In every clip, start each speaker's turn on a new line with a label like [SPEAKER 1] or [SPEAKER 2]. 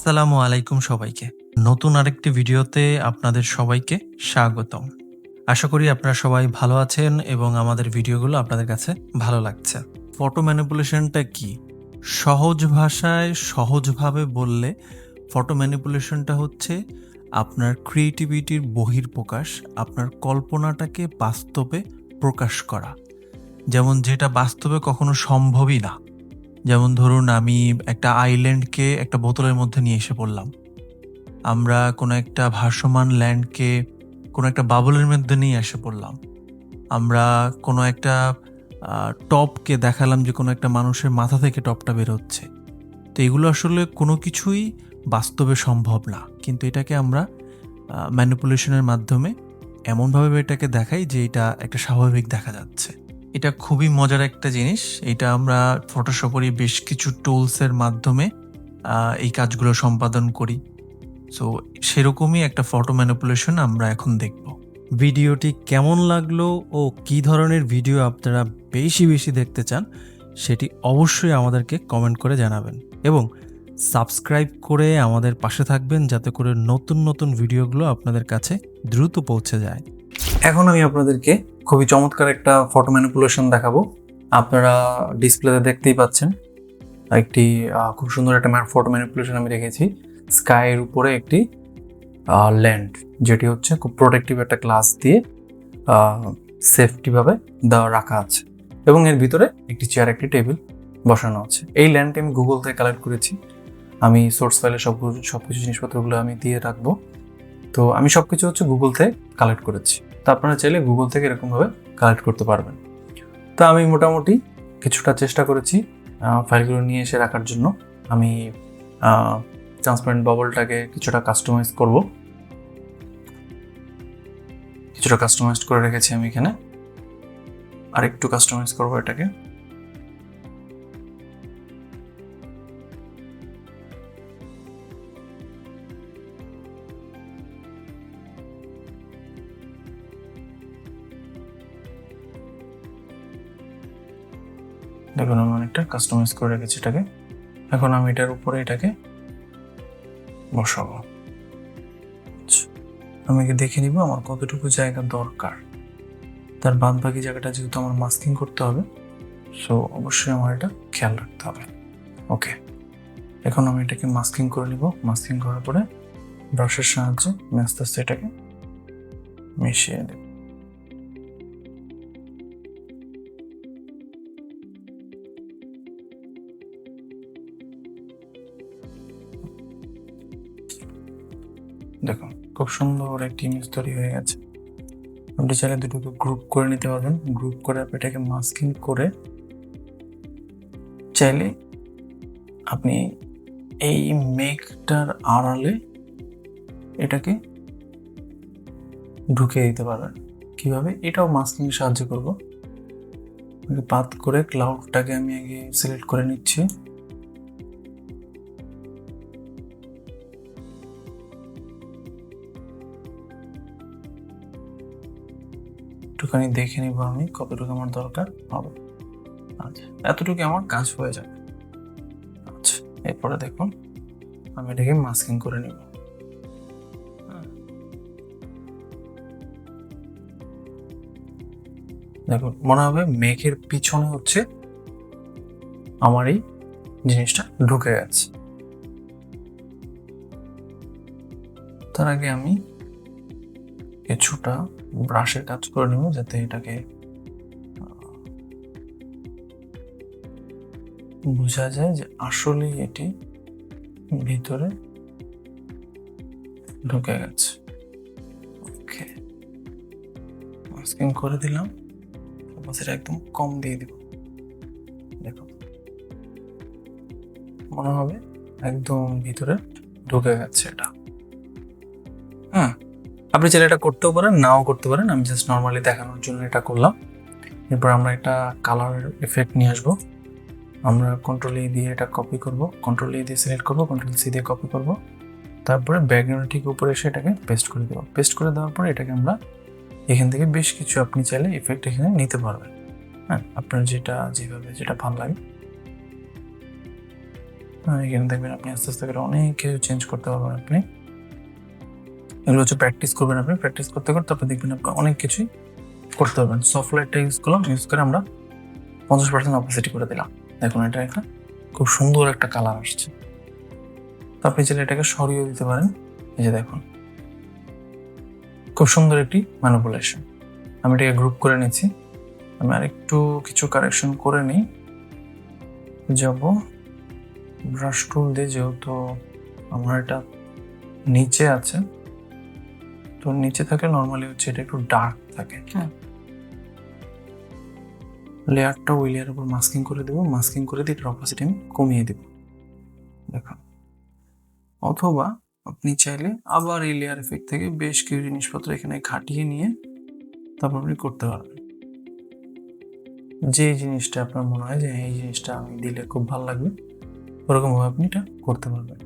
[SPEAKER 1] আসসালামু আলাইকুম সবাইকে। নতুন আরেকটি ভিডিওতে আপনাদের সবাইকে স্বাগতম। আশা করি আপনারা সবাই ভালো আছেন এবং আমাদের ভিডিওগুলো আপনাদের কাছে ভালো লাগছে। ফটো ম্যানিপুলেশনটা কি? সহজ ভাষায় সহজভাবে বললে ফটো ম্যানিপুলেশনটা হচ্ছে আপনার ক্রিয়েটিভিটির বহিঃপ্রকাশ, আপনার কল্পনাটাকে বাস্তবে প্রকাশ করা। যেমন যেটা বাস্তবে কখনো সম্ভবই না। যেমন ধরুন আমি একটা আইল্যান্ডকে একটা বোতলের মধ্যে নিয়ে এসে পড়লাম। আমরা কোনো একটা ভাসমান ল্যান্ডকে কোনো একটা বাবলের মধ্যে নিয়ে এসে পড়লাম। আমরা কোনো একটা টপকে দেখালাম যে কোনো একটা মানুষের মাথা থেকে টপটা বেরোচ্ছে। তো এগুলো আসলে কোনো কিছুই বাস্তবে সম্ভব না, কিন্তু এটাকে আমরা ম্যানিপুলেশনের মাধ্যমে এমনভাবে এটাকে দেখাই যে এটা একটা স্বাভাবিক দেখা যাচ্ছে। এটা খুবই মজার একটা জিনিস। এটা আমরা ফটোশপেরই বেশ কিছু টুলসের মাধ্যমে এই কাজগুলো সম্পাদন করি। সো সেরকমই একটা ফটো ম্যানিপুলেশন আমরা এখন দেখব। ভিডিওটি কেমন লাগলো ও কী ধরনের ভিডিও আপনারা বেশি বেশি দেখতে চান সেটি অবশ্যই আমাদেরকে কমেন্ট করে জানাবেন এবং সাবস্ক্রাইব করে আমাদের পাশে থাকবেন যাতে করে নতুন নতুন ভিডিওগুলো আপনাদের কাছে দ্রুত পৌঁছে যায়। এখন আমি আপনাদেরকে খুবই চমৎকার একটা ফটো ম্যানিপুলেশন দেখাবো। আপনারা ডিসপ্লেতে দেখতেই পাচ্ছেন একটি খুব সুন্দর একটা ফটো ম্যানিপুলেশন আমি রেখেছি। স্কাইয়ের উপরে একটি ল্যান্ড, যেটি হচ্ছে খুব প্রোটেক্টিভ একটা গ্লাস দিয়ে সেফটিভাবে দেওয়া রাখা আছে এবং এর ভিতরে একটি চেয়ার, একটি টেবিল বসানো আছে। এই ল্যান্ডটি আমি গুগল থেকে কালেক্ট করেছি। আমি সোর্স ফাইলে সবকিছু জিনিসপত্রগুলো আমি দিয়ে রাখবো। তো আমি সবকিছু হচ্ছে গুগল থেকে কালেক্ট করেছি। তো আপনারা চাইলে গুগল থেকে এরকমভাবে কালেক্ট করতে পারবেন। তো আমি মোটামুটি কিছুটা চেষ্টা করেছি ফাইলগুলো নিয়ে এসে রাখার জন্য। আমি ট্রান্সপারেন্ট বাবলটাকে কিছুটা কাস্টমাইজ করব। কিছুটা কাস্টমাইজ করে রেখেছি আমি এখানে, আর একটু কাস্টমাইজ করবো এটাকে। দেখুন আমি অনেকটা কাস্টমাইজ করে রেখেছি এটাকে। এখন আমি এটার উপরে এটাকে বসাবো। আমি দেখে নিব আমার কতটুকু জায়গা দরকার। তার বাদ বাকি জায়গাটা যেহেতু আমার মাস্কিং করতে হবে, সো অবশ্যই আমার এটা খেয়াল রাখতে হবে। ওকে, এখন আমি এটাকে মাস্কিং করে নিব। মাস্কিং করার পরে ব্রাশের সাহায্যে আমি আস্তে আস্তে এটাকে মিশিয়ে দেব। দেখুন খুব সুন্দর একটি ইমেজ তৈরি হয়ে গেছে। আপনি চাইলে দুটোকে গ্রুপ করে নিতে পারবেন। গ্রুপ করে এটাকে মাস্কিং করে চাইলে আপনি এই মেঘটার আড়ালে এটাকে ঢুকিয়ে দিতে পারবেন। কিভাবে? এটাও মাস্কিং এর সাহায্য করব। পাত করে ক্লাউডটাকে আমি আগে সিলেক্ট করে নিচ্ছি। একটুখানি দেখে নিব আমি কতটুকু আমার দরকার হবে। আচ্ছা, এতটুকু আমার কাজ হয়ে যাবে। আচ্ছা, এরপরে দেখুন আমি এটাকে মাস্কিং করে নিব। দেখুন মনে হবে মেঘের পিছনে হচ্ছে আমার এই জিনিসটা ঢুকে গেছে। তার আগে আমি কিছুটা ব্রাশের কাজ করে নেব যাতে এটাকে বোঝা যায় যে আসলে এটি ভিতরে ঢুকে গেছে। ওকে, মাস্কিং করে দিলাম। এটা একদম কম দিয়ে দিব। দেখো মনে হবে একদম ভিতরে ঢুকে গেছে এটা। হ্যাঁ, আপনি চাইলে এটা করতেও পারেন, নাও করতে পারেন। আমি জাস্ট নর্মালি দেখানোর জন্য এটা করলাম। এরপর আমরা একটা কালার এফেক্ট নিয়ে আসবো। আমরা কন্ট্রোল এ দিয়ে এটা কপি করব, কন্ট্রোল এ দিয়ে সিলেক্ট করব, কন্ট্রোল সি দিয়ে কপি করব। তারপরে ব্যাকগ্রাউন্ড ঠিক উপরে এসে এটাকে পেস্ট করে দেবো। পেস্ট করে দেওয়ার পরে এটাকে আমরা এখান থেকে বেশ কিছু আপনি চাইলে এফেক্ট এখানে নিতে পারবেন। হ্যাঁ, আপনার যেটা যেভাবে যেটা ভালো লাগে। এখানে দেখবেন আপনি আস্তে আস্তে করে অনেক কিছু চেঞ্জ করতে পারবেন আপনি। এগুলো হচ্ছে প্র্যাকটিস করবেন আপনি। প্র্যাকটিস করতে করতে আপনি দেখবেন আপনি অনেক কিছুই করতে পারবেন। সফট লাইটটা ইউজ করলাম, ইউজ করে আমরা 50% অপাসিটি করে দিলাম। দেখুন এটা একটা খুব সুন্দর একটা কালার আসছে। তো আপনি চাইলে এটাকে সরিয়ে দিতে পারেন। এই যে দেখুন খুব সুন্দর একটি ম্যানিপুলেশন। আমি এটাকে গ্রুপ করে নিচ্ছি। আমি আরেকটু কিছু কারেকশন করে নিই। যাব ব্রাশ টুল দিয়ে, যেহেতু আমার এটা নিচে আছে, তো নিচে থাকলে নর্মালি হচ্ছে এটা একটু ডার্ক থাকে। হ্যাঁ, লেয়ারটা ওই লেয়ারের উপর মাস্কিং করে দেবো। মাস্কিং করে দিয়ে এটার অপাসিটি আমি কমিয়ে দেবো। দেখুন, অথবা আপনি চাইলে আবার এই লেয়ার এফেক্ট থেকে বেশ কিছু জিনিসপত্র এখানে খাটিয়ে নিয়ে তারপর আপনি করতে পারবেন। যে জিনিসটা আপনার মনে হয় যে এই জিনিসটা আমি দিলে খুব ভালো লাগবে, ওরকমভাবে আপনি এটা করতে পারবেন।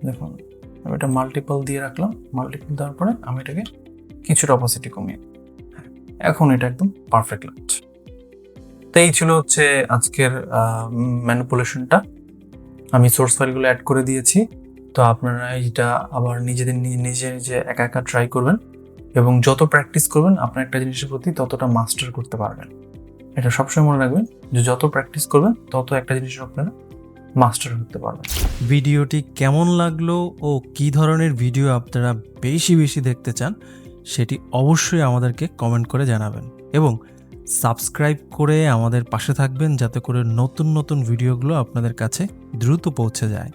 [SPEAKER 1] দেখুন আমি এটা মাল্টিপল দিয়ে রাখলাম। মাল্টিপল দেওয়ার পরে আমি এটাকে কিছুটা অপাসিটি কমিয়ে, এখন এটা একদম পারফেক্ট লাগছে। তো এই ছিল হচ্ছে আজকের ম্যানিপুলেশনটা। আমি সোর্স ফাইলগুলো অ্যাড করে দিয়েছি। তো আপনারা এইটা আবার নিজে নিজে একা একা ট্রাই করবেন, এবং যত প্র্যাকটিস করবেন আপনার একটা জিনিসের প্রতি ততটা মাস্টার করতে পারবেন। এটা সবসময় মনে রাখবেন যে যত প্র্যাকটিস করবেন তত একটা জিনিসের আপনারা মাস্টার হতে পারবেন। ভিডিওটি কেমন লাগলো ও কী ধরনের ভিডিও আপনারা বেশি বেশি দেখতে চান সেটি অবশ্যই আমাদেরকে কমেন্ট করে জানাবেন, এবং সাবস্ক্রাইব করে আমাদের পাশে থাকবেন যাতে করে নতুন নতুন ভিডিওগুলো আপনাদের কাছে দ্রুত পৌঁছে যায়।